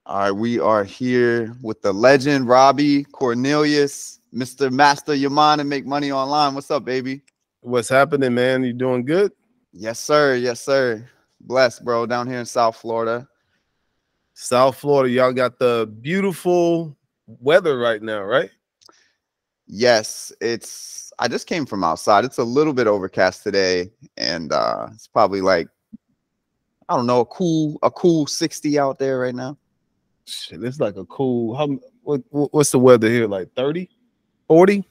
All right, we are here with the legend, Robbie Cornelius, Mr. Master Your Mind and Make Money Online. What's up, baby? What's happening, man? You doing good? Yes, sir. Yes, sir. Blessed, bro, down here in South Florida. South Florida, y'all got the beautiful weather right now, right? Yes, I just came from outside. It's a little bit overcast today, and it's probably like, I don't know, a cool 60 out there right now. Shit, it's like a cool. What's the weather here? Like 30, 40?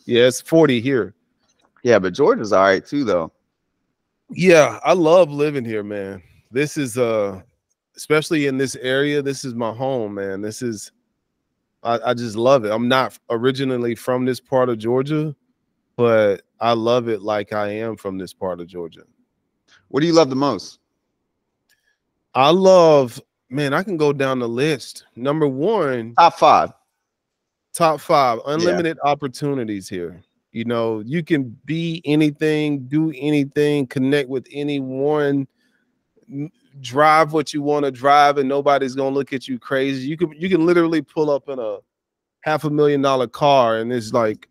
Yeah, it's 40 here. Yeah, but Georgia's all right too, though. Yeah, I love living here, man. This is especially in this area, this is my home, man. I just love it. I'm not originally from this part of Georgia, but I love it like I am from this part of Georgia. What do you love the most? I love, man, I can go down the list. Number one, Top five. top five, Yeah. unlimited opportunities here. You know, you can be anything, do anything, connect with anyone, drive what you want to drive, and nobody's gonna look at you crazy. You can literally pull up in a $500,000 car and it's like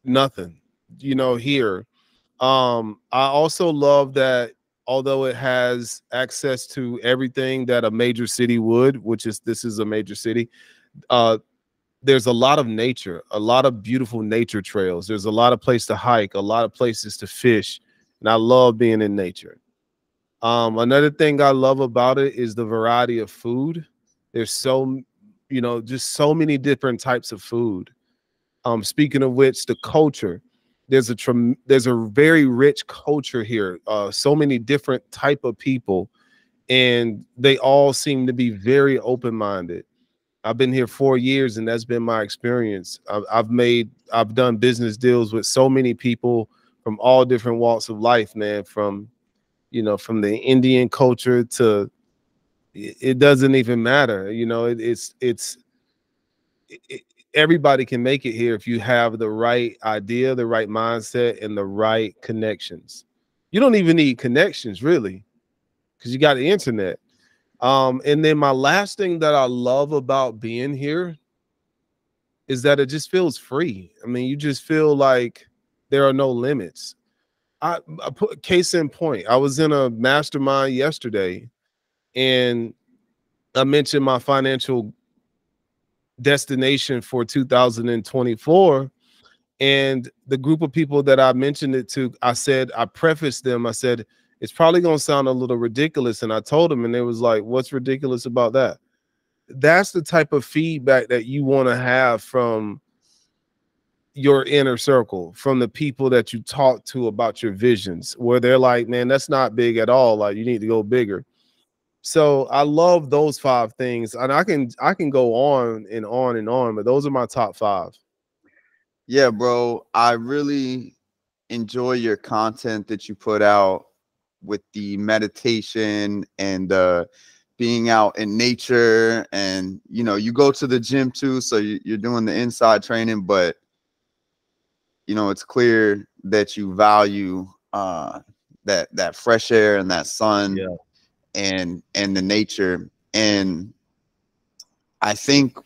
nothing, here. I also love that although it has access to everything that a major city would, which is this is a major city, uh, there's a lot of nature, a lot of beautiful nature trails. There's a lot of places to hike, a lot of places to fish, and I love being in nature. Another thing I love about it is the variety of food. There's just so many different types of food. Speaking of which, the culture, there's a very rich culture here. So many different type of people, and they all seem to be very open-minded. I've been here 4 years, and that's been my experience. I've done business deals with so many people from all different walks of life, man. From the Indian culture to it doesn't even matter. It, everybody can make it here if you have the right idea, the right mindset, and the right connections. You don't even need connections really, because you got the internet. And then my last thing that I love about being here is that it just feels free. I mean, you just feel like there are no limits. I put case in point. I was in a mastermind yesterday, and I mentioned my financial destination for 2024. And the group of people that I mentioned it to, I prefaced them. I said, it's probably going to sound a little ridiculous. And I told them, and they was like, what's ridiculous about that? That's the type of feedback that you want to have from your inner circle, from the people that you talk to about your visions, where they're like, man, that's not big at all. Like, you need to go bigger. So I love those five things. And I can go on and on and on, but those are my top five. Yeah, bro. I really enjoy your content that you put out with the meditation and being out in nature. And, you go to the gym too. So you're doing the inside training, but, it's clear that you value that fresh air and that sun Yeah. and the nature. And I think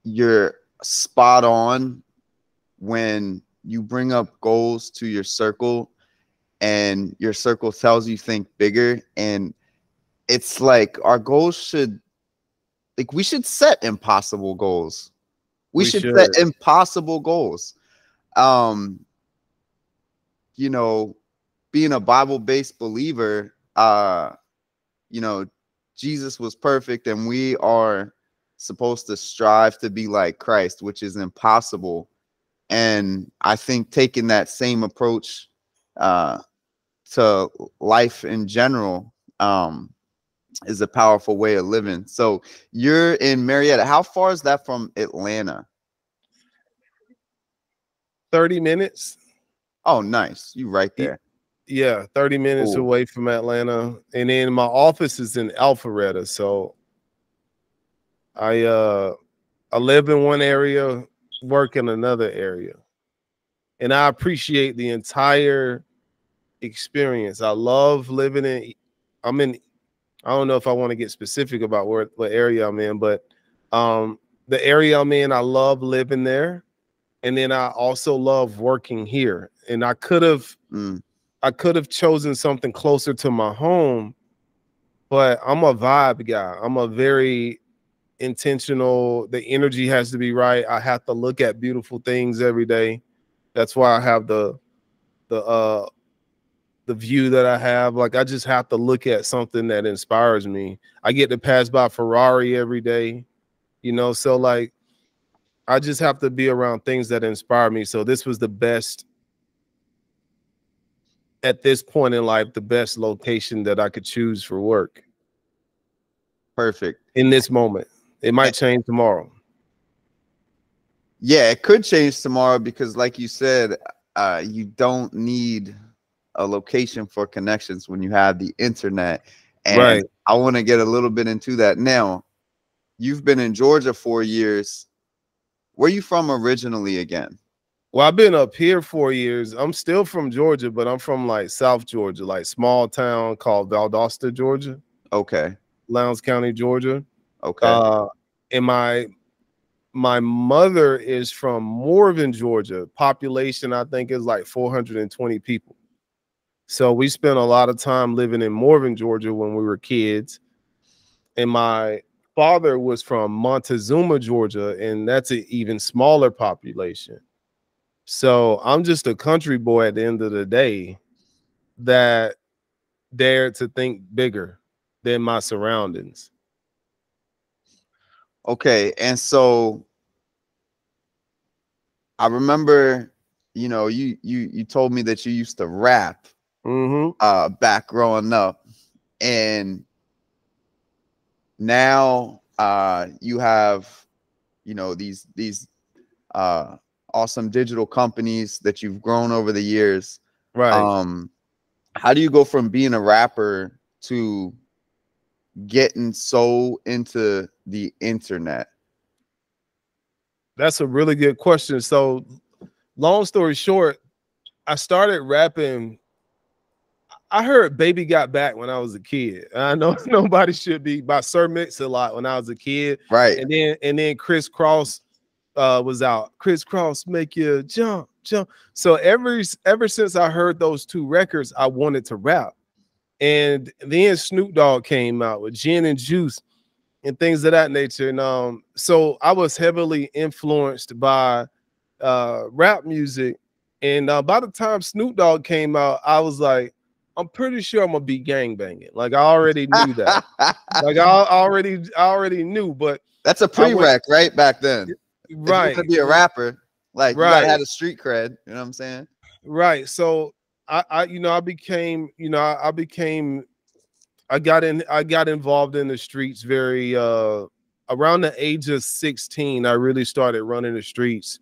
you're spot on when you bring up goals to your circle and your circle tells you think bigger. And it's like our goals we should set impossible goals. We We should should. set impossible goals. Um, Being a Bible-based believer, you know, Jesus was perfect and we are supposed to strive to be like Christ, which is impossible. And I think taking that same approach to life in general is a powerful way of living. So you're in Marietta. How far is that from Atlanta? 30 minutes. Oh, nice. You right there. Yeah, 30 minutes Cool. away from Atlanta. And then my office is in Alpharetta. So I live in one area, work in another area. And I appreciate the entire experience. I love living in I'm in I don't know if I want to get specific about what area I'm in, but the area I'm in, I love living there. And then I also love working here. And I could have chosen something closer to my home, but I'm a vibe guy. I'm a very intentional. The energy has to be right. I have to look at beautiful things every day. That's why I have the uh the view that I have. Like, I just have to look at something that inspires me. I get to pass by Ferrari every day, you know, so like I just have to be around things that inspire me. So this was the best at this point in life, the best location that I could choose for work Perfect. in this moment. It might change tomorrow. Yeah, it could change tomorrow because, like you said, you don't need a location for connections when you have the internet. And Right. I want to get a little bit into that now. You've been in Georgia 4 years. Where are you from originally again? Well, I've been up here 4 years. I'm still from Georgia, but I'm from like South Georgia, like small town called Valdosta, Georgia, Okay. Lowndes County, Georgia. Okay. Uh, and my mother is from Morven, Georgia. Population, I think, is like 420 people. So we spent a lot of time living in Morven, Georgia when we were kids. And my father was from Montezuma, Georgia, and that's an even smaller population. So I'm just a country boy at the end of the day that dared to think bigger than my surroundings. Okay. And so I remember, you told me that you used to rap back growing up, and now you have, these awesome digital companies that you've grown over the years. Right. How do you go from being a rapper to getting so into the internet? That's a really good question. So, long story short, I started rapping. I heard Baby Got Back when I was a kid. I know nobody should be by Sir Mix-a-Lot when I was a kid. Right. And then Criss Cross was out. Criss Cross make you jump, jump. So ever since I heard those two records, I wanted to rap. And then Snoop Dogg came out with Gin and Juice and things of that nature. And so I was heavily influenced by rap music. And by the time Snoop Dogg came out, I was like, I'm pretty sure I'm gonna be gangbanging. Like, I already knew that. Like, I already knew, but that's a I went prereq, right? Back then. If you want to right, be a rapper, like, you gotta right, have a street cred, you know what I'm saying? right. So I became, I got involved in the streets very around the age of 16. I really started running the streets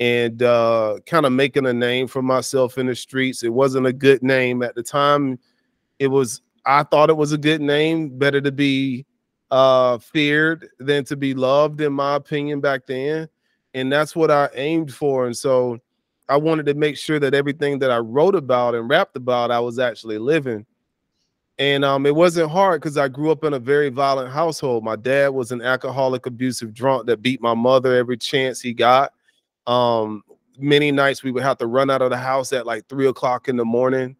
and kind of making a name for myself in the streets. It wasn't a good name at the time. I thought it was a good name, better to be feared than to be loved, in my opinion, back then. And that's what I aimed for. And so I wanted to make sure that everything that I wrote about and rapped about, I was actually living. And it wasn't hard because I grew up in a very violent household. My dad was an alcoholic, abusive drunk that beat my mother every chance he got. Um, Many nights we would have to run out of the house at like 3 o'clock in the morning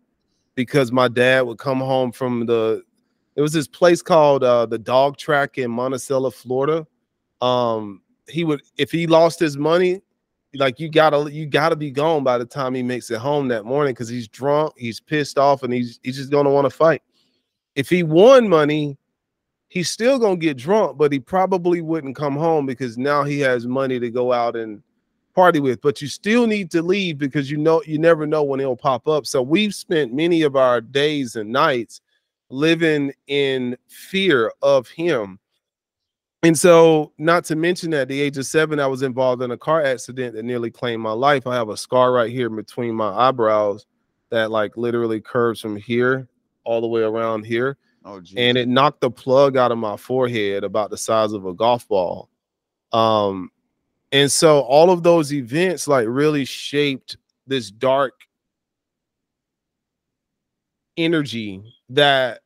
because my dad would come home from it was this place called the Dog Track in Monticello, Florida. He would, if he lost his money, like, you gotta be gone by the time he makes it home that morning because he's drunk, he's pissed off, and he's just gonna want to fight. If he won money, he's still gonna get drunk, but he probably wouldn't come home because now he has money to go out and party with. But you still need to leave because you never know when it'll pop up. So we've spent many of our days and nights living in fear of him. And so, not to mention, at the age of 7, I was involved in a car accident that nearly claimed my life. I have a scar right here between my eyebrows that like literally curves from here all the way around here. Oh, geez. And it knocked the plug out of my forehead about the size of a golf ball. And so all of those events like really shaped this dark energy that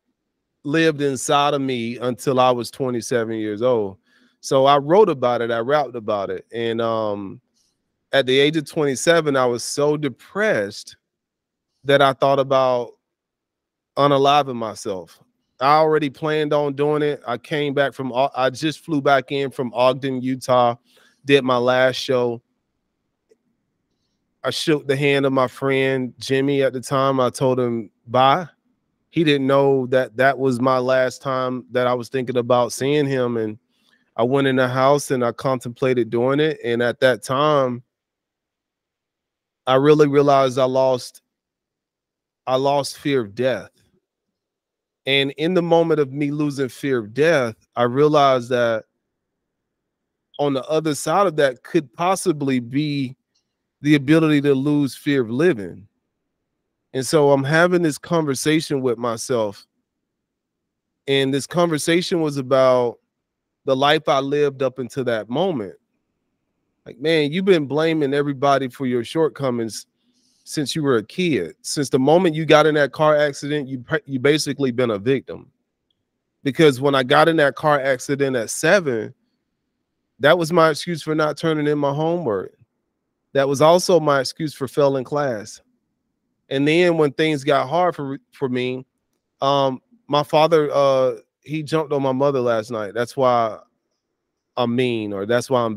lived inside of me until I was 27 years old. So I wrote about it, I rapped about it. And at the age of 27, I was so depressed that I thought about unaliving myself. I already planned on doing it. I came back from, I just flew back in from Ogden, Utah, did my last show. I shook the hand of my friend Jimmy at the time. I told him bye. He didn't know that that was my last time that I was thinking about seeing him. And I went in the house and I contemplated doing it. And at that time, I really realized I lost fear of death. And in the moment of me losing fear of death, I realized that on the other side of that could possibly be the ability to lose fear of living. And so I'm having this conversation with myself. And this conversation was about the life I lived up until that moment. Like, man, you've been blaming everybody for your shortcomings since you were a kid. Since the moment you got in that car accident, you basically been a victim. Because when I got in that car accident at 7, that was my excuse for not turning in my homework. That was also my excuse for failing class. And then when things got hard for me, my father, he jumped on my mother last night. That's why I'm mean, or that's why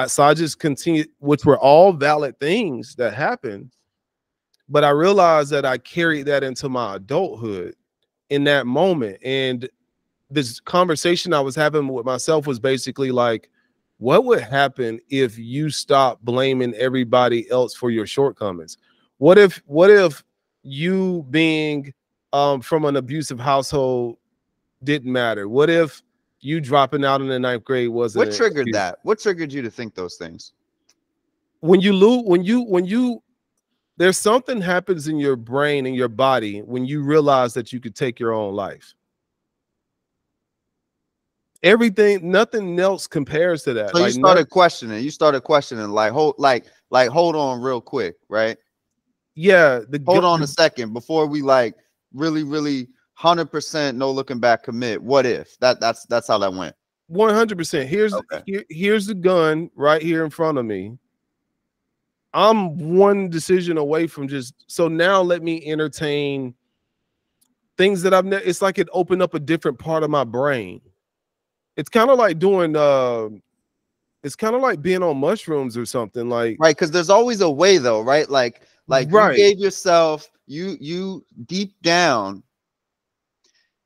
so I just continued, which were all valid things that happened. But I realized that I carried that into my adulthood in that moment. And this conversation I was having with myself was basically like, what would happen if you stop blaming everybody else for your shortcomings? What if you being from an abusive household didn't matter? What if you dropping out in the 9th grade wasn't What an triggered excuse? that? What triggered you to think those things? When you lose, when you there's something happens in your brain and your body when you realize that you could take your own life. Everything, nothing else compares to that. So you Like, started questioning. You started questioning, like, hold on real quick, right? yeah, Hold on a second before we like really 100% no looking back commit. What if that's how that went? 100%. Here's the gun right here in front of me. I'm one decision away from just, so now let me entertain things that I've never, it's like it opened up a different part of my brain. It's kind of like doing it's kind of like being on mushrooms or something, like, Right, because there's always a way though, right? Like you right, gave yourself, you deep down,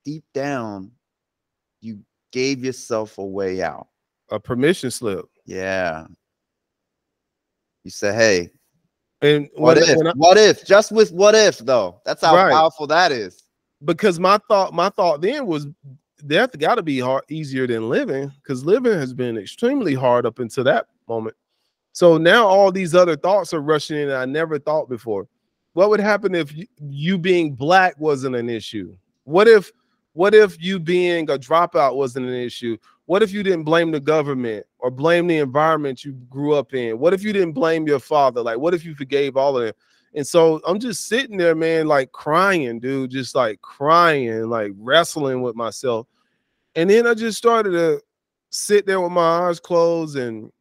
you gave yourself a way out. a permission slip. Yeah. You said, hey, And what if? Just with what if though? That's how right, powerful that is. because my thought then was death got to be easier than living, because living has been extremely hard up until that moment. So now all these other thoughts are rushing in that I never thought before. What would happen if you being black wasn't an issue? What if you being a dropout wasn't an issue? What if you didn't blame the government or blame the environment you grew up in? What if you didn't blame your father? Like, what if you forgave all of them? And so I'm just sitting there, man, like crying, dude, just like crying, like wrestling with myself. And then I just started to sit there with my eyes closed, and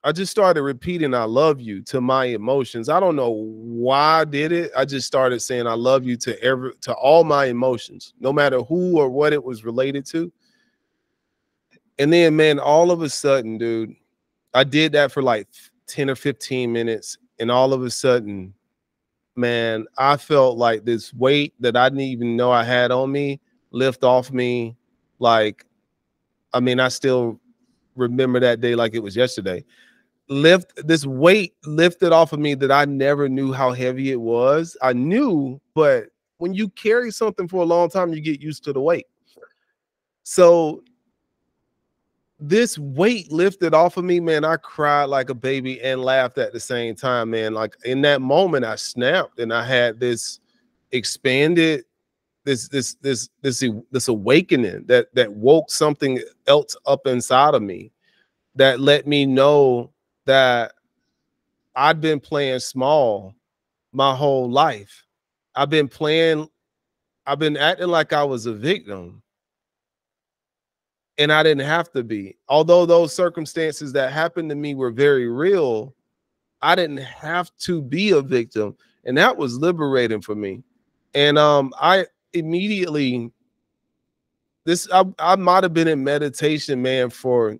I just started repeating "I love you" to my emotions. I don't know why I did it. I just started saying "I love you" to all my emotions, no matter who or what it was related to. And then, man, all of a sudden, dude, I did that for like 10 or 15 minutes, and all of a sudden, man, I felt like this weight that I didn't even know I had on me lift off me. Like, I mean, I still remember that day like it was yesterday. This weight lifted off of me that I never knew how heavy it was. I knew, but when you carry something for a long time, you get used to the weight. So this weight lifted off of me, man. I cried like a baby and laughed at the same time, man. Like in that moment, I snapped and I had this expanded, this awakening that woke something else up inside of me that let me know that I'd been playing small my whole life. I've been playing I've been acting like I was a victim, and I didn't have to be. Although those circumstances that happened to me were very real, I didn't have to be a victim, and that was liberating for me. And I immediately I might have been in meditation, man, for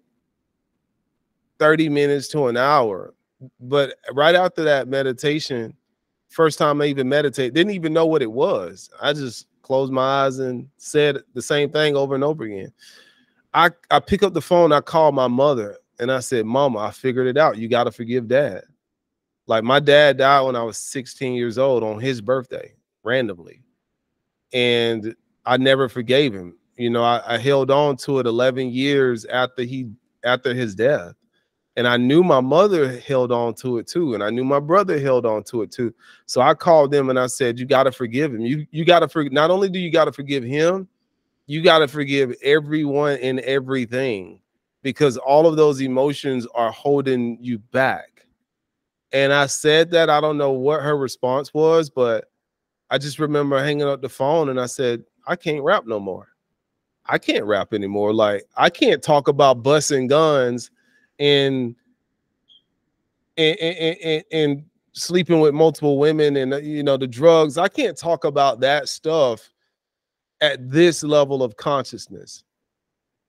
30 minutes to an hour. But right after that meditation, first time I even meditate, didn't even know what it was. I just closed my eyes and said the same thing over and over again. I pick up the phone, I call my mother, and I said, Mama, I figured it out. You got to forgive Dad. Like, my dad died when I was 16 years old on his birthday, randomly. And I never forgave him. You know, I held on to it 11 years after his death. And I knew my mother held on to it too. And I knew my brother held on to it too. So I called them and I said, you got to forgive him. You got to forgive. Not only do you got to forgive him, you got to forgive everyone and everything, because all of those emotions are holding you back. And I said that. I don't know what her response was, but I just remember hanging up the phone and I said, I can't rap no more. I can't rap anymore. Like, I can't talk about busting guns and sleeping with multiple women and, you know, the drugs. I can't talk about that stuff at this level of consciousness.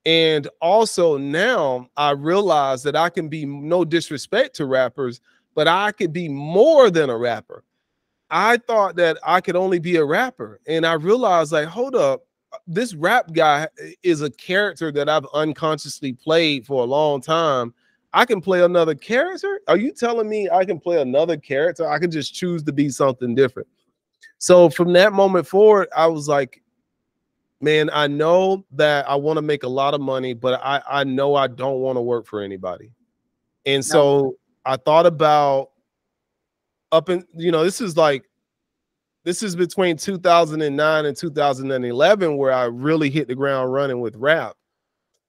And also now I realize that I can be, no disrespect to rappers, but I could be more than a rapper. I thought that I could only be a rapper. And I realized, like, hold up, this rap guy is a character that I've unconsciously played for a long time. I can play another character. Are you telling me I can play another character? I can just choose to be something different. So from that moment forward, I was like, man, I know that I want to make a lot of money, but I know I don't want to work for anybody. And so I thought about this is between 2009 and 2011 where I really hit the ground running with rap,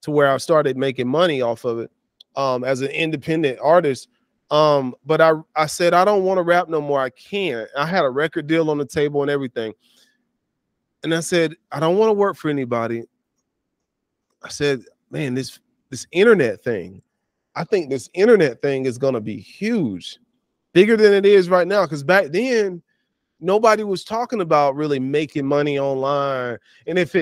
to where I started making money off of it as an independent artist. But I said, I don't want to rap no more. I can't. I had a record deal on the table and everything. And I said, I don't want to work for anybody. I said, man, this internet thing, I think this internet thing is going to be huge, bigger than it is right now. Because back then, nobody was talking about really making money online. And if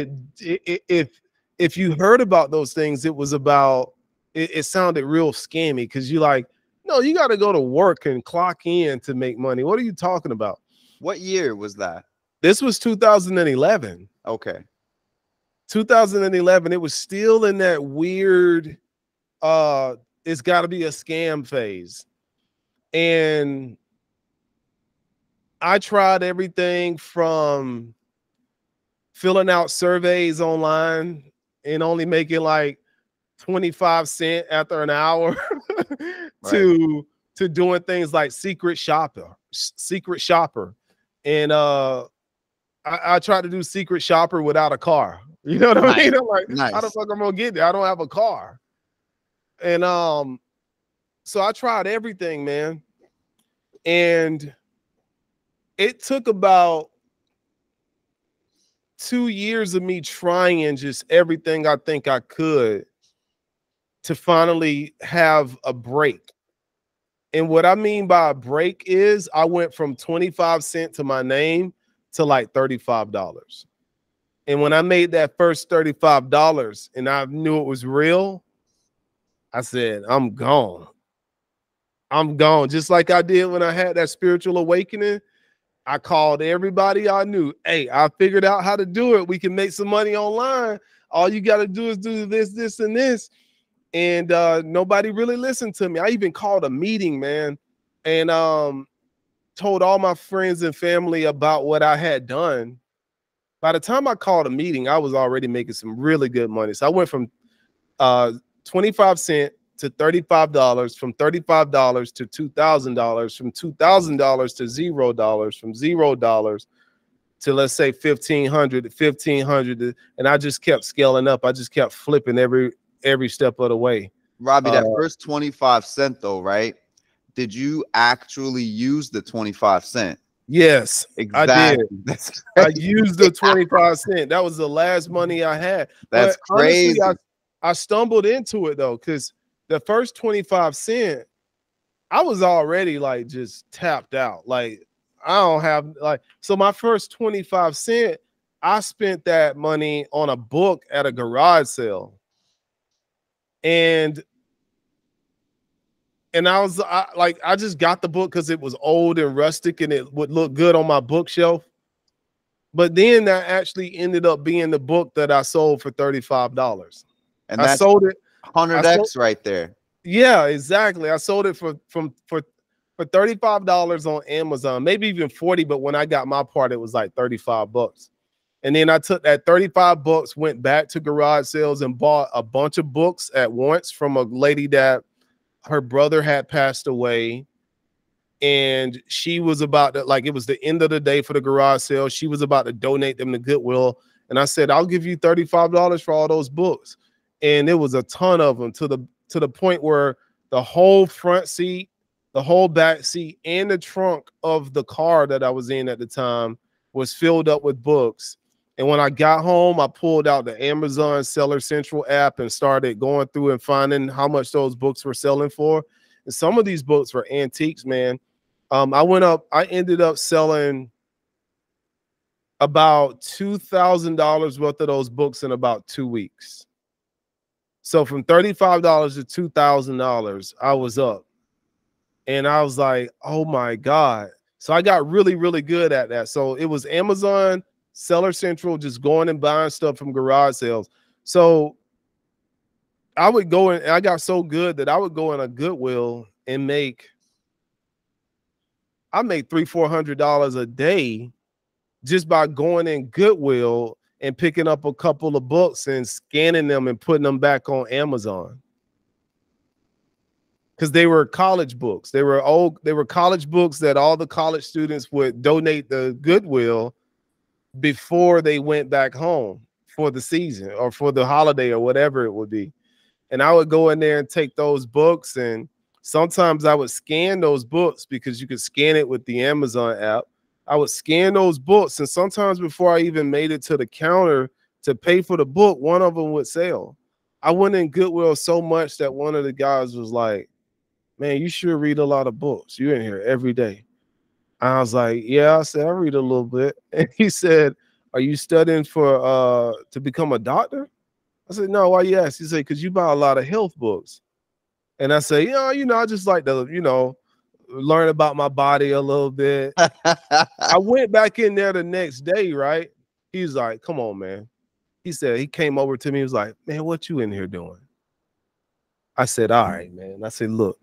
you heard about those things, it was about, it sounded real scammy, because you're like, no, you got to go to work and clock in to make money. What are you talking about? What year was that? This was 2011. Okay. 2011. It was still in that weird, it's got to be a scam phase. And I tried everything from filling out surveys online and only making like 25 cents after an hour to doing things like secret shopper. And I tried to do secret shopper without a car. You know what I mean? I'm like, how the fuck I'm gonna get there? I don't have a car. And so I tried everything, man. And it took about 2 years of me trying just everything I think I could to finally have a break. And what I mean by a break is I went from 25 cents to my name to like $35. And when I made that first $35 and I knew it was real, I said, I'm gone. I'm gone. Just like I did when I had that spiritual awakening. I called everybody I knew. Hey, I figured out how to do it. We can make some money online. All you got to do is do this, this, and this. And nobody really listened to me. I even called a meeting, man, and told all my friends and family about what I had done. By the time I called a meeting, I was already making some really good money. So I went from 25 cents to $35, from $35 to $2,000, from $2,000 to $0, from $0 to, let's say, $1,500 to $1,500, and I just kept scaling up. I just kept flipping every step of the way. Robbie, that first 25 cents though, right? Did you actually use the 25 cents? Yes, I did. Exactly. That's I crazy. used the 25 cents. That was the last money I had. That's But honestly, crazy. I stumbled into it though, because the first 25 cent, I was already like just tapped out. Like I don't have like, so my first 25 cent, I spent that money on a book at a garage sale. And I just got the book because it was old and rustic and it would look good on my bookshelf. But then that actually ended up being the book that I sold for $35. And I that's sold it. I sold, 100x right there. yeah, exactly. I sold it for $35 on Amazon, maybe even 40. But when I got my part, it was like $35. And then I took that $35, went back to garage sales and bought a bunch of books at once from a lady that her brother had passed away. And she was about to, like, it was the end of the day for the garage sale. She was about to donate them to Goodwill. And I said, I'll give you $35 for all those books. And it was a ton of them, to the point where the whole front seat, the whole back seat, and the trunk of the car that I was in at the time was filled up with books. And when I got home, I pulled out the Amazon Seller Central app and started going through and finding how much those books were selling for. And some of these books were antiques, man. I ended up selling about $2,000 worth of those books in about 2 weeks. So from $35 to $2,000, I was up. And I was like, oh my God. So I got really, really good at that. So it was Amazon, Seller Central, just going and buying stuff from garage sales. So I would go in, and I got so good that I would go in a Goodwill and make $300-400 a day just by going in Goodwill and picking up a couple of books and scanning them and putting them back on Amazon. Because they were college books. They were college books that all the college students would donate to Goodwill before they went back home for the season or for the holiday or whatever it would be. And I would go in there and take those books, and sometimes I would scan those books because you could scan it with the Amazon app. I would scan those books, and sometimes before I even made it to the counter to pay for the book, one of them would sell. I went in Goodwill so much that one of the guys was like, man, you sure read a lot of books. You're in here every day. I was like, yeah. I said, I read a little bit. And he said, are you studying for to become a doctor? I said, no, why you ask? He said, because you buy a lot of health books. And I say, I just like to, learn about my body a little bit. I went back in there the next day, right? He's like, come on, man. He said, he came over to me. He was like, man, what you in here doing? I said, all right, man. I said, look,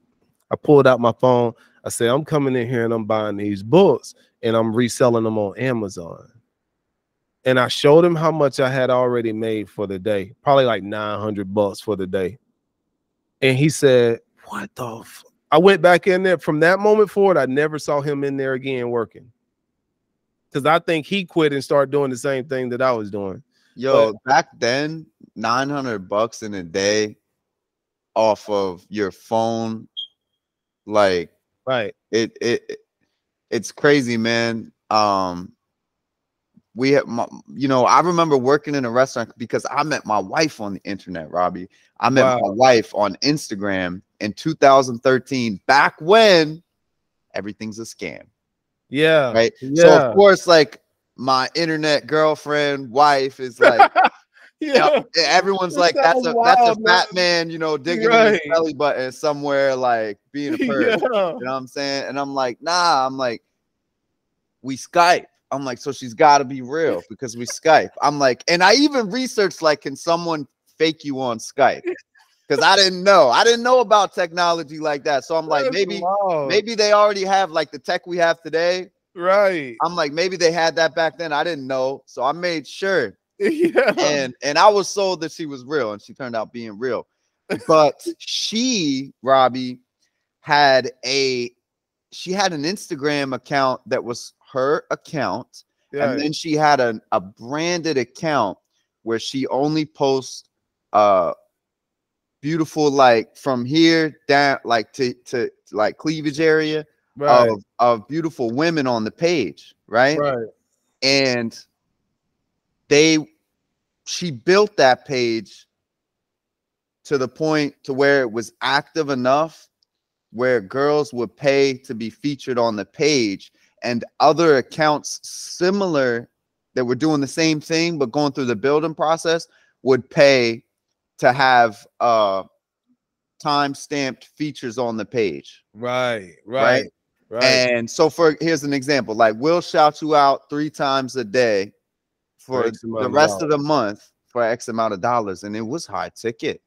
I pulled out my phone. I said, I'm coming in here and I'm buying these books and I'm reselling them on Amazon. And I showed him how much I had already made for the day, probably like $900 for the day. And he said, what the fuck? I went back in there. From that moment forward, I never saw him in there again working. Because I think he quit and started doing the same thing that I was doing. Yo, back then, $900 in a day off of your phone, like, right. It's crazy, man. We have, I remember working in a restaurant because I met my wife on the internet, Robbie. I met my wife on Instagram in 2013, back when everything's a scam. Yeah. Right. Yeah. So of course, like, my internet girlfriend, wife is like, yeah. Everyone's like, that's a fat man, digging in his belly button somewhere, like being a perv. You know what I'm saying? And I'm like, nah, I'm like, we Skype. I'm like, so she's got to be real because we Skype. I'm like, and I even researched, like, can someone fake you on Skype? Because I didn't know about technology like that. So I'm like, maybe they already have like the tech we have today. Right. I'm like, maybe they had that back then. I didn't know. So I made sure. Yeah. And I was sold that she was real, and she turned out being real. But Robbie, had an Instagram account that was her account. Yeah. And then she had a branded account where she only posts beautiful, like, from here down, like to like cleavage area, Right. of beautiful women on the page, right? Right. And they she built that page to the point to where it was active enough where girls would pay to be featured on the page, and other accounts similar that were doing the same thing but going through the building process would pay to have time-stamped features on the page, Right. right? Right. Right. And so here's an example, like we'll shout you out 3 times a day For for X the amount of rest of the dollars. month for X amount of dollars, and it was high ticket.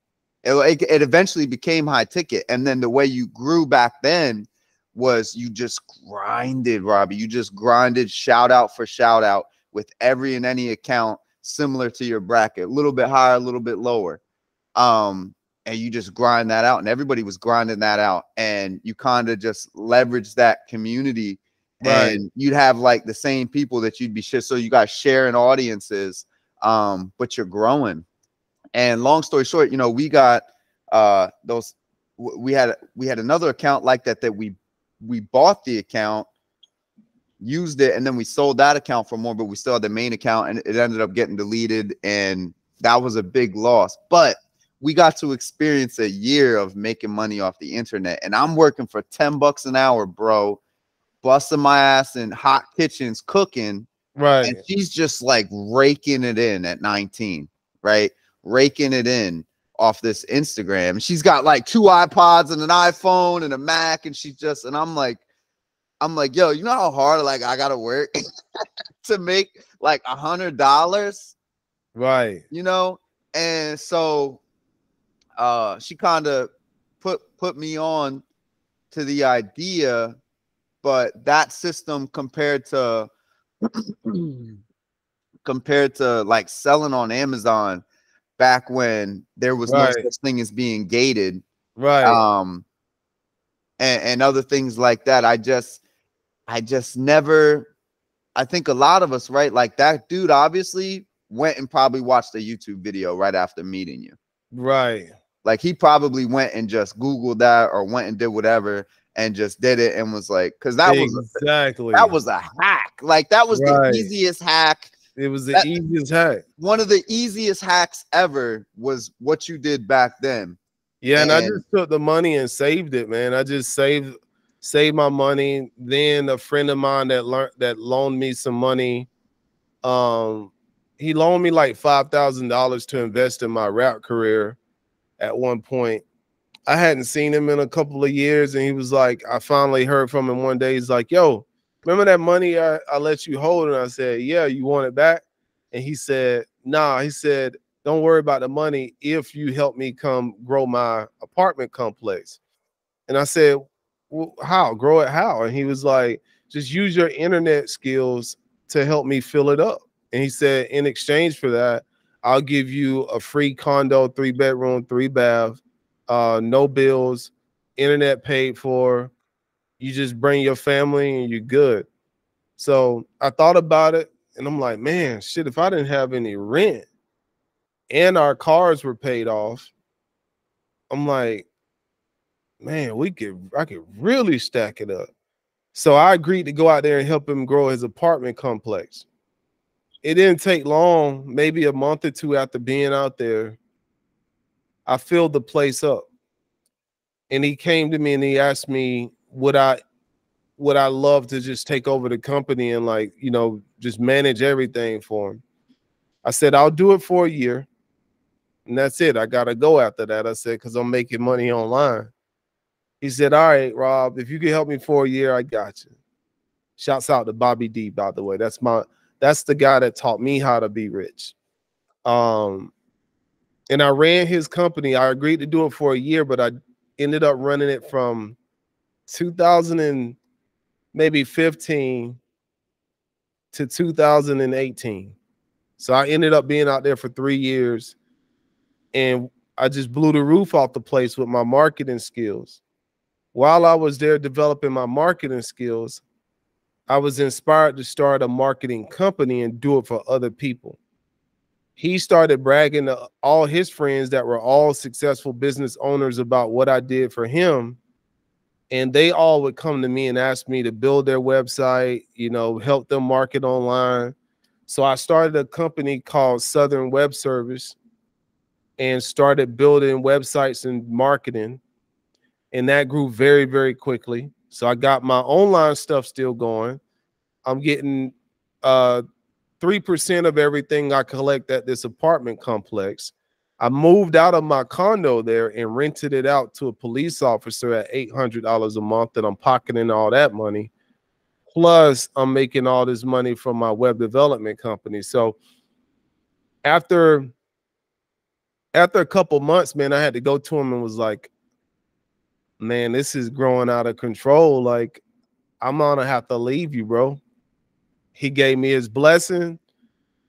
It eventually became high ticket, and then the way you grew back then was you just grinded, Robbie. You just grinded shout out for shout out with every and any account similar to your bracket, a little bit higher, a little bit lower. And you just grind that out, and everybody was grinding that out, and you kind of just leverage that community, Right. and you'd have like the same people that you'd be so you guys sharing audiences, but you're growing. And long story short, we got those we had another account like that we bought the account, used it, and then we sold that account for more, but we still had the main account, and it ended up getting deleted, and that was a big loss. But we got to experience a year of making money off the internet, and I'm working for $10 an hour, bro, busting my ass in hot kitchens cooking, and Right. she's just like raking it in at 19, right? Raking it in off this Instagram. She's got like 2 iPods and an iPhone and a Mac, and I'm like, yo, you know how hard like I gotta work to make like $100, Right. And so she kind of put me on to the idea, but that system compared to like selling on Amazon back when there was no Right. such thing as being gated, Right. um and other things like that, I just never, I think a lot of us, right, like that dude obviously went and probably watched a YouTube video right after meeting you. Right. Like he probably went and just Googled that or went and did whatever and just did it and was like, because that Exactly. was a hack. Like that was the Right. easiest hack. It was the That easiest hack. one of the easiest hacks ever was what you did back then. Yeah, and I And just took the money and saved it, man. I just saved my money. Then a friend of mine that loaned me some money. He loaned me like $5,000 to invest in my rap career at one point. I hadn't seen him in a couple of years, and he was like, I finally heard from him one day. He's like, yo, remember that money I let you hold? And I said, yeah, you want it back? And he said, nah. He said, don't worry about the money if you help me come grow my apartment complex. And I said, well, how? Grow it how? And he was like, just use your internet skills to help me fill it up. And he said, in exchange for that, I'll give you a free condo, 3-bedroom, 3-bath, no bills, internet paid for. You just bring your family and you're good. So I thought about it and I'm like, man, shit, if I didn't have any rent and our cars were paid off, I'm like, man, I could really stack it up. So I agreed to go out there and help him grow his apartment complex. It didn't take long, maybe a month or two after being out there, I filled the place up. And he came to me and he asked me, would I love to just take over the company and like, just manage everything for him. I said, I'll do it for a year. And that's it. I got to go after that. I said, because I'm making money online. He said, all right, Rob, if you can help me for a year, I got you. Shouts out to Bobby D, by the way. That's the guy that taught me how to be rich. And I ran his company. I agreed to do it for a year, but I ended up running it from 2000 and maybe 15 to 2018. So I ended up being out there for 3 years, and I just blew the roof off the place with my marketing skills. While I was there developing my marketing skills, I was inspired to start a marketing company and do it for other people. He started bragging to all his friends that were all successful business owners about what I did for him. and they all would come to me and ask me to build their website, you know, help them market online. So I started a company called Southern Web Service and started building websites and marketing. And that grew very, very quickly. So I got my online stuff still going. I'm getting 3% of everything I collect at this apartment complex. I moved out of my condo there and rented it out to a police officer at $800 a month, and I'm pocketing all that money. Plus, I'm making all this money from my web development company. So after a couple months, man, I had to go to him and was like, man, this is growing out of control. Like, I'm gonna have to leave you, bro. He gave me his blessing,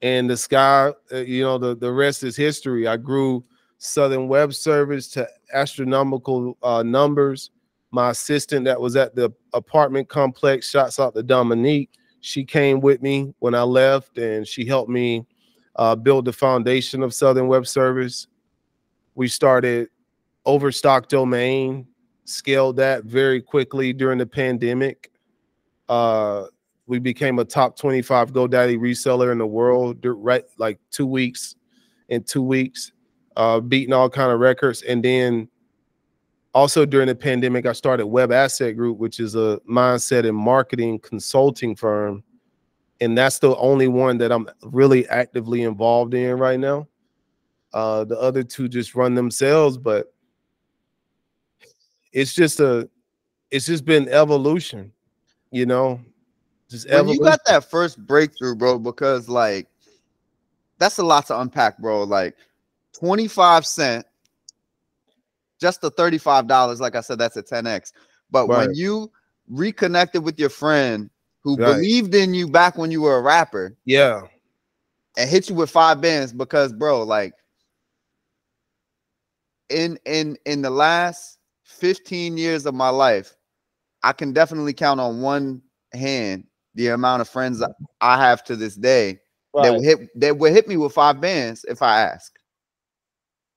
and the sky, you know, the rest is history. I grew Southern Web Service to astronomical numbers. My assistant that was at the apartment complex, shouts out to Dominique, she came with me when I left, and she helped me build the foundation of Southern Web Service. We started Overstock Domain, scaled that very quickly during the pandemic. We became a top 25 GoDaddy reseller in the world, right? Like 2 weeks, beating all kind of records. And then also during the pandemic, I started Web Asset Group, which is a mindset and marketing consulting firm. And that's the only one that I'm really actively involved in right now. The other two just run themselves, but it's just been evolution, you know, just When you evolution. got that first breakthrough, bro, because like that's a lot to unpack, bro. Like 25 cent, just the $35, like I said, that's a 10x. But Right, when you reconnected with your friend who right. believed in you back when you were a rapper Yeah, and hit you with 5 bands, because bro, like in the last 15 years of my life, I can definitely count on one hand the amount of friends I have to this day that right, would hit me with 5 bands if I ask.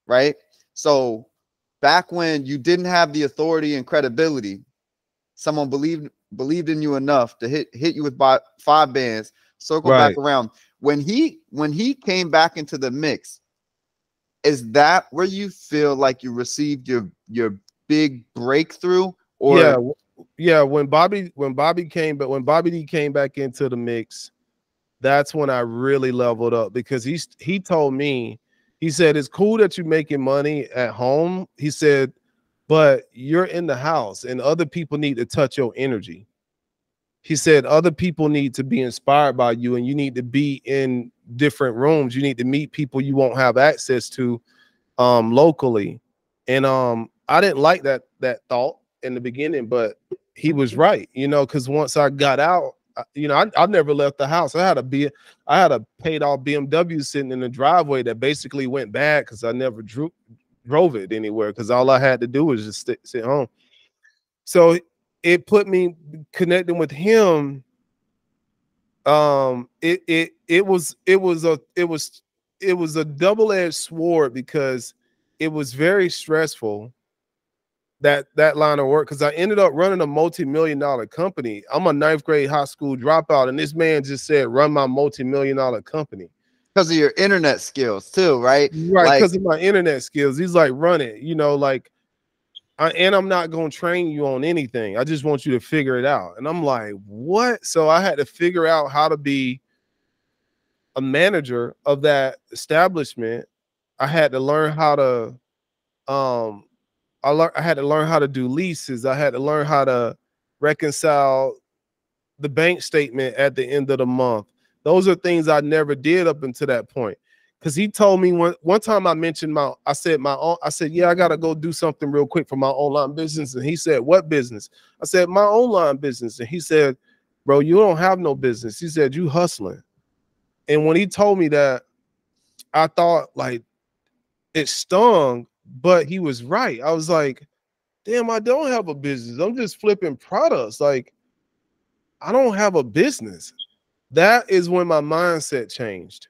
Right. So back when you didn't have the authority and credibility, someone believed in you enough to hit you with 5 bands, circle back right. around. When he came back into the mix, is that where you feel like you received your big breakthrough? Yeah, Or yeah. When Bobby D came back into the mix, that's when I really leveled up, because he told me, he said, it's cool that you're making money at home. He said, but you're in the house and other people need to touch your energy. He said other people need to be inspired by you, and you need to be in different rooms. You need to meet people you won't have access to locally. And I didn't like that thought in the beginning, but he was right, you know, because once I got out, you know, I never left the house. I had a paid off BMW sitting in the driveway that basically went bad because I never drove it anywhere, because all I had to do was just sit home. So it put me connecting with him. It was a double-edged sword, because it was very stressful, that line of work, because I ended up running a multi-million-dollar company. I'm a ninth grade high school dropout, and this man just said, run my multi-million-dollar company. because of your internet skills too, right? Right, Like because of my internet skills. He's like, run it, you know, like, and I'm not going to train you on anything. I just want you to figure it out. And I'm like, what? So I had to figure out how to be a manager of that establishment. I had to learn how to, um, I had to learn how to do leases. I had to learn how to reconcile the bank statement at the end of the month. Those are things I never did up until that point. Because he told me one time, I mentioned I said, yeah, I gotta go do something real quick for my online business. And he said, what business? I said, my online business. And he said, bro, you don't have no business. He said, you hustling. And when he told me that, I thought, like, it stung, but he was right. I was like, damn, I don't have a business. I'm just flipping products. Like, I don't have a business. That is when my mindset changed.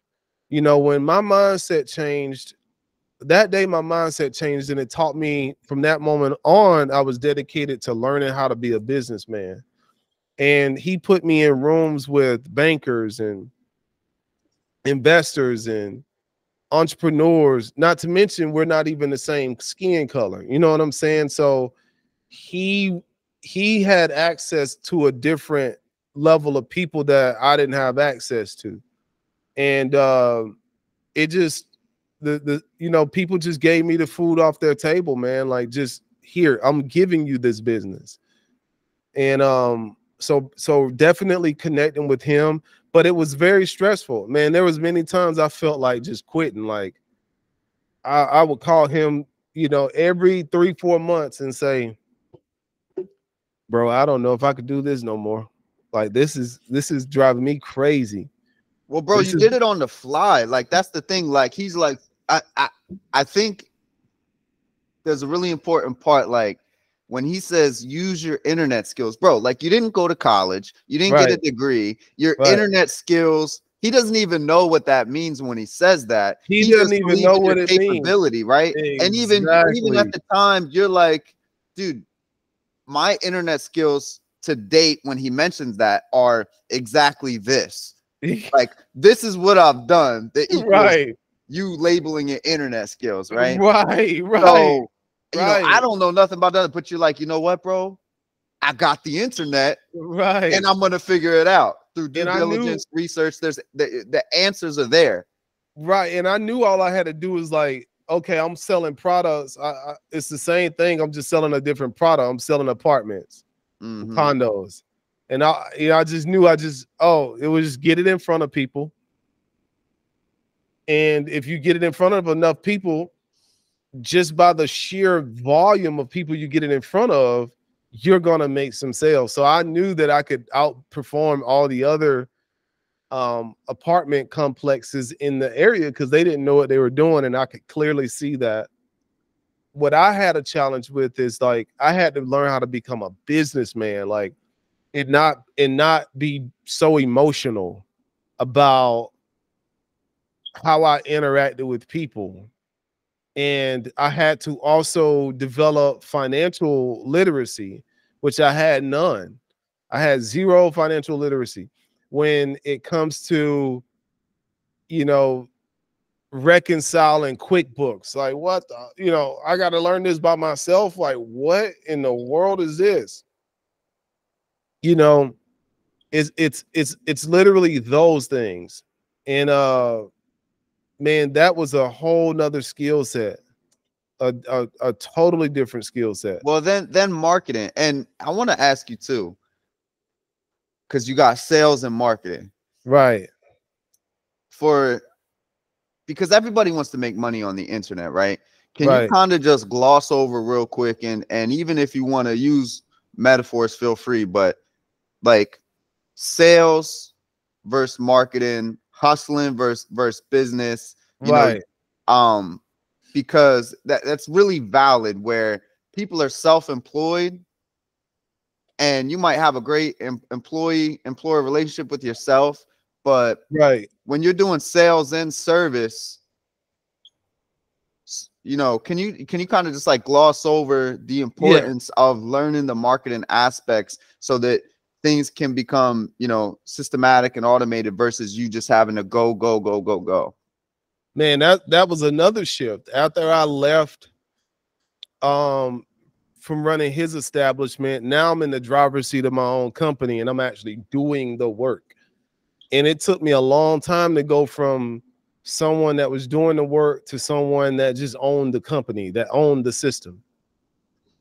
You know, when my mindset changed, that day my mindset changed, and it taught me from that moment on, I was dedicated to learning how to be a businessman. And he put me in rooms with bankers and investors and entrepreneurs, not to mention we're not even the same skin color. You know what I'm saying? So he had access to a different level of people that I didn't have access to. And it just the you know, people just gave me the food off their table, man. Like, just here, I'm giving you this business. And so definitely connecting with him, but it was very stressful, man. There was many times I felt like just quitting. Like, I would call him, you know, every 3-4 months and say, bro, I don't know if I could do this no more. Like, this is driving me crazy. Well, bro, you did it on the fly. Like, that's the thing. Like, he's like, I think there's a really important part. Like, when he says use your internet skills, bro, like, you didn't go to college, you didn't get a degree, your internet skills. He doesn't even know what that means when he says that. He doesn't even know what it capability, means. Right? Exactly. And even at the time, you're like, dude, my internet skills to date, when he mentions that, are exactly this. Like, this is what I've done that equals you labeling your internet skills, right? Right. So, you know, I don't know nothing about that, but you're like, you know what, bro? I got the internet, and I'm gonna figure it out through due diligence, research. There's the answers are there, right? And I knew all I had to do was like, okay, I'm selling products. It's the same thing. I'm just selling a different product. I'm selling apartments, condos, and I just knew it was just get it in front of people. And if you get it in front of enough people, just by the sheer volume of people you get it in front of, you're gonna make some sales. So I knew that I could outperform all the other apartment complexes in the area because they didn't know what they were doing, and I could clearly see that. What I had a challenge with is, like, I had to learn how to become a businessman, like, and not be so emotional about how I interacted with people. And I had to also develop financial literacy, which I had none. I had zero financial literacy when it comes to, you know, reconciling QuickBooks. Like, what the, you know, I got to learn this by myself. Like, what in the world is this? You know, it's literally those things. And man, that was a whole nother skill set. A totally different skill set. Well, then marketing. And I want to ask you too, because you got sales and marketing, right? Because everybody wants to make money on the internet, right? Can you kind of just gloss over real quick, and even if you want to use metaphors, feel free, but like sales versus marketing, hustling versus business, you know, because that's really valid, where people are self-employed and you might have a great employer relationship with yourself, but when you're doing sales and service, you know, can you kind of just like gloss over the importance of learning the marketing aspects so that things can become, you know, systematic and automated versus you just having to go. Man, that was another shift. After I left from running his establishment, now I'm in the driver's seat of my own company, and I'm actually doing the work. And it took me a long time to go from someone that was doing the work to someone that just owned the company, that owned the system.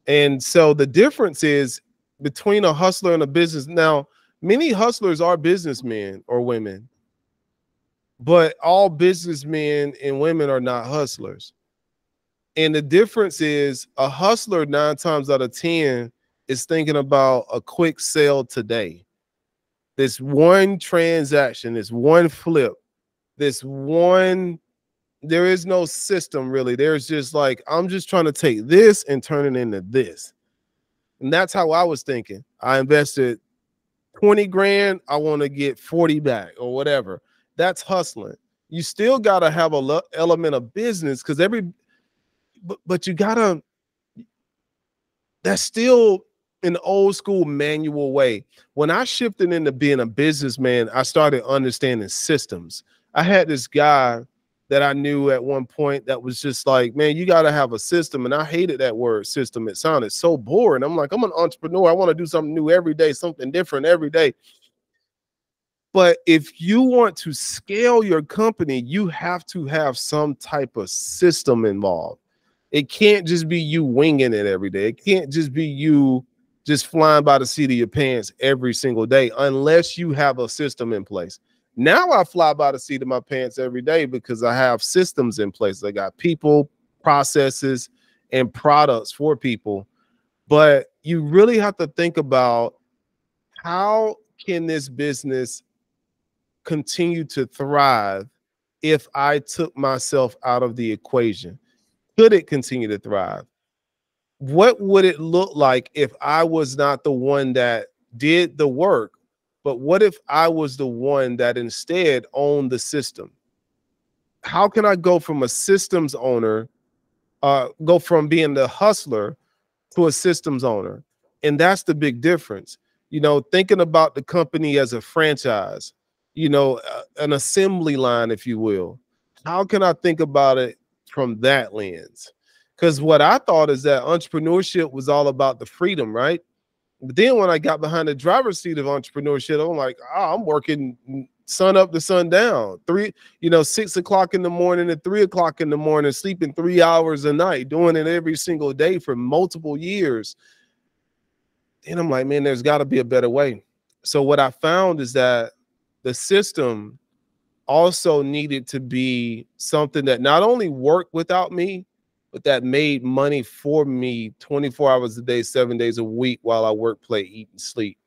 And so the difference is between a hustler and a business. Now, many hustlers are businessmen or women, but all businessmen and women are not hustlers. And the difference is a hustler 9 times out of 10 is thinking about a quick sale today. This one transaction, this one flip, there is no system really. There's just like, I'm just trying to take this and turn it into this. And that's how I was thinking. I invested 20 grand. I want to get 40 back or whatever. That's hustling. You still got to have a element of business, because but you gotta, that's still an old school manual way. When I shifted into being a businessman, I started understanding systems. I had this guy that I knew at one point that was just like, man, you got to have a system. And I hated that word system. It sounded so boring. I'm like, I'm an entrepreneur. I want to do something new every day, something different every day. But if you want to scale your company, you have to have some type of system involved. It can't just be you winging it every day. It can't just be you just flying by the seat of your pants every single day unless you have a system in place. Now I fly by the seat of my pants every day because I have systems in place. I got people, processes, and products for people. But you really have to think about, how can this business continue to thrive if I took myself out of the equation? Could it continue to thrive? What would it look like if I was not the one that did the work, but what if I was the one that instead owned the system? How can I go from a systems owner, go from being the hustler to a systems owner? And that's the big difference. Thinking about the company as a franchise, an assembly line, if you will. How can I think about it from that lens? Because what I thought is that entrepreneurship was all about the freedom, right? But then when I got behind the driver's seat of entrepreneurship, I'm like, I'm working sun up to sundown, 6 o'clock in the morning to 3 o'clock in the morning, sleeping 3 hours a night, doing it every single day for multiple years. And I'm like, man, there's got to be a better way. So what I found is that the system also needed to be something that not only worked without me, but that made money for me 24 hours a day, 7 days a week while I work, play, eat, and sleep.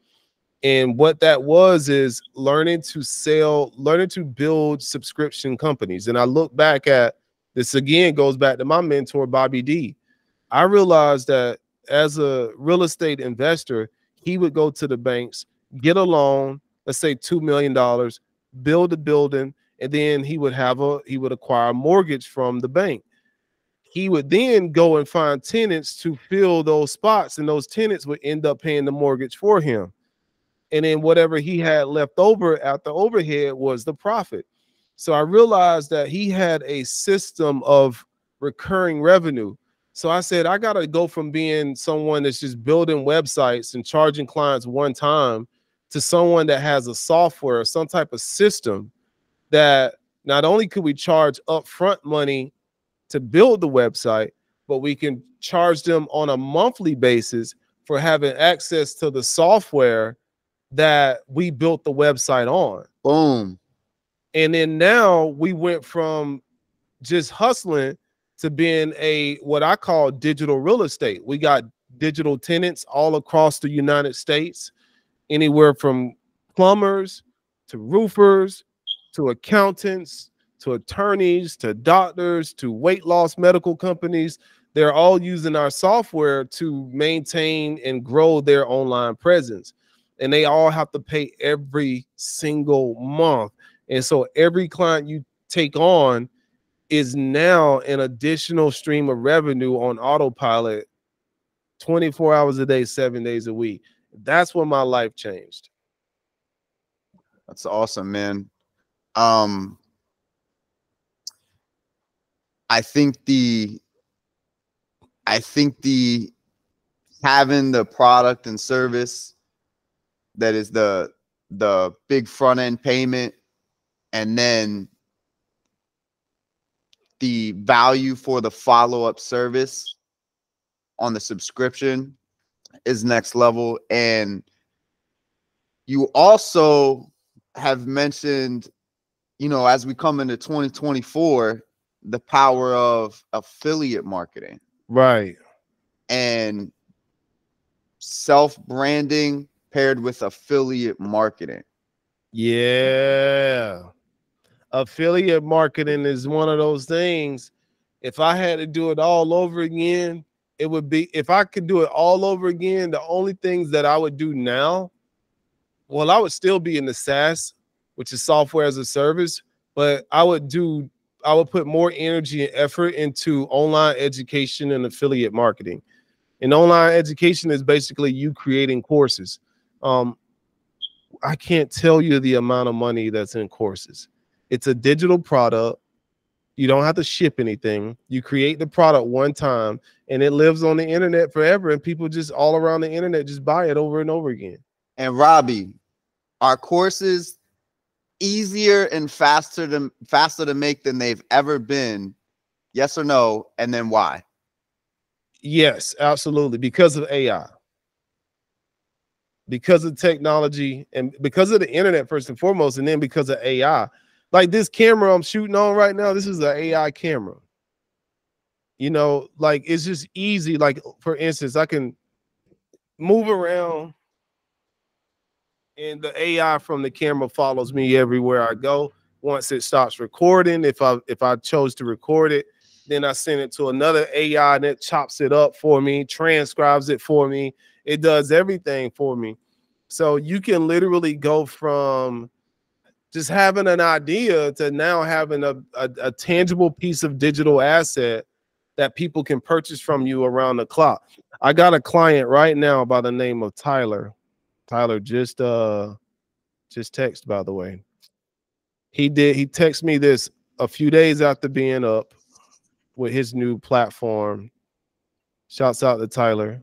And what that was is learning to build subscription companies. And I look back at this, again, goes back to my mentor, Bobby D. I realized that as a real estate investor, he would go to the banks, get a loan, let's say $2 million, build a building, and then he would acquire a mortgage from the bank. He would then go and find tenants to fill those spots, and those tenants would end up paying the mortgage for him. And then whatever he had left over at the overhead was the profit. So I realized that he had a system of recurring revenue. So I said, I got to go from being someone that's just building websites and charging clients one time to someone that has a software, some type of system that not only could we charge upfront money to build the website, but we can charge them on a monthly basis for having access to the software that we built the website on. Boom. And then now we went from just hustling to being what I call digital real estate. We got digital tenants all across the United States, anywhere from plumbers to roofers to accountants to attorneys to doctors to weight loss medical companies. They're all using our software to maintain and grow their online presence. And they all have to pay every single month. And so every client you take on is now an additional stream of revenue on autopilot 24 hours a day, 7 days a week. That's when my life changed. That's awesome, man. I think the having the product and service that is the big front end payment, and then the value for the follow-up service on the subscription is next level. And you also have mentioned, as we come into 2024, the power of affiliate marketing. Right. And self-branding paired with affiliate marketing. Yeah. Affiliate marketing is one of those things. If I had to do it all over again, it would be, if I could do it all over again, the only things that I would do now, I would still be in the SaaS, which is software as a service, but I would I would put more energy and effort into online education and affiliate marketing. And online education is basically you creating courses. I can't tell you the amount of money that's in courses. It's a digital product. You don't have to ship anything. You create the product one time and it lives on the internet forever. And people just all around the internet just buy it over and over again. And Robbie, are courses easier and faster to make than they've ever been? Yes or no? And then why? Yes, absolutely. Because of AI, because of technology, and because of the internet, first and foremost, and then because of AI. Like this camera I'm shooting on right now, this is an AI camera. You know, like it's just easy. Like, for instance, I can move around and the AI from the camera follows me everywhere I go. Once it stops recording, if I chose to record it, then I send it to another AI and it chops it up for me, transcribes it for me. It does everything for me. So you can literally go from just having an idea to now having a tangible piece of digital asset that people can purchase from you around the clock. I got a client right now by the name of Tyler. Tyler just text, by the way. He texted me this a few days after being up with his new platform. Shouts out to Tyler.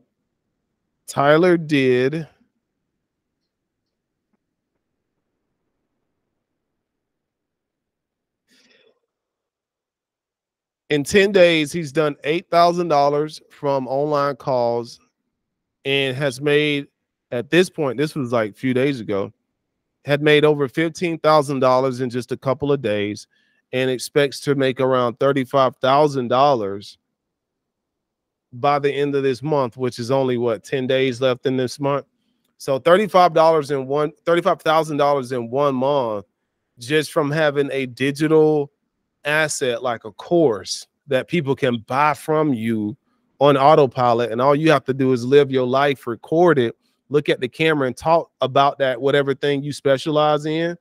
Tyler did in 10 days, he's done $8,000 from online calls and has made, at this point, this was like a few days ago, had made over $15,000 in just a couple of days and expects to make around $35,000 by the end of this month, which is only what, 10 days left in this month. So $35,000 in 1 month just from having a digital asset like a course that people can buy from you on autopilot, and all you have to do is live your life, record it, look at the camera and talk about that, whatever thing you specialize in.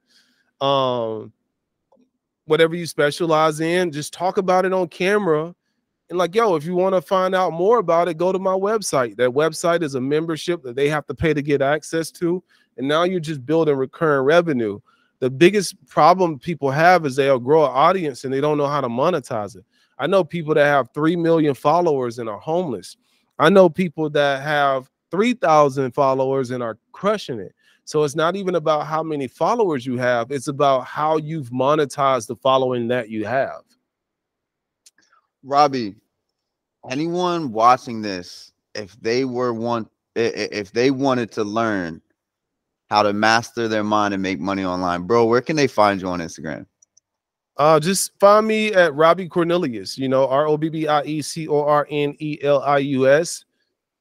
Whatever you specialize in, just talk about it on camera. And like, yo, if you want to find out more about it, go to my website. That website is a membership that they have to pay to get access to. And now you're just building recurring revenue. The biggest problem people have is they'll grow an audience and they don't know how to monetize it. I know people that have 3 million followers and are homeless. I know people that have 3,000 followers and are crushing it. So it's not even about how many followers you have. It's about how you've monetized the following that you have. Robbie, anyone watching this, if they wanted to learn how to master their mind and make money online, bro, where can they find you on Instagram? Just find me at Robbie Cornelius, ROBBIECORNELIUS.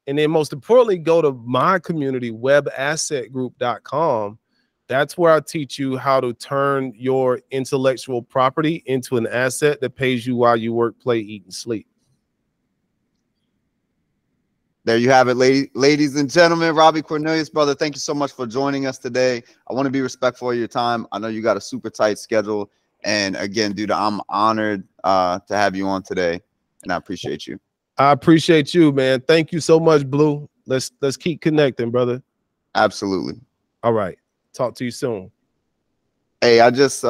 And then most importantly, go to my community, webassetgroup.com. That's where I teach you how to turn your intellectual property into an asset that pays you while you work, play, eat, and sleep. There you have it, ladies and gentlemen. Robbie Cornelius, brother, thank you so much for joining us today. I want to be respectful of your time. I know you got a super tight schedule. And again, dude, I'm honored to have you on today, and I appreciate you. I appreciate you, man. Thank you so much, Blue. Let's keep connecting, brother. Absolutely. All right. Talk to you soon. Hey, I just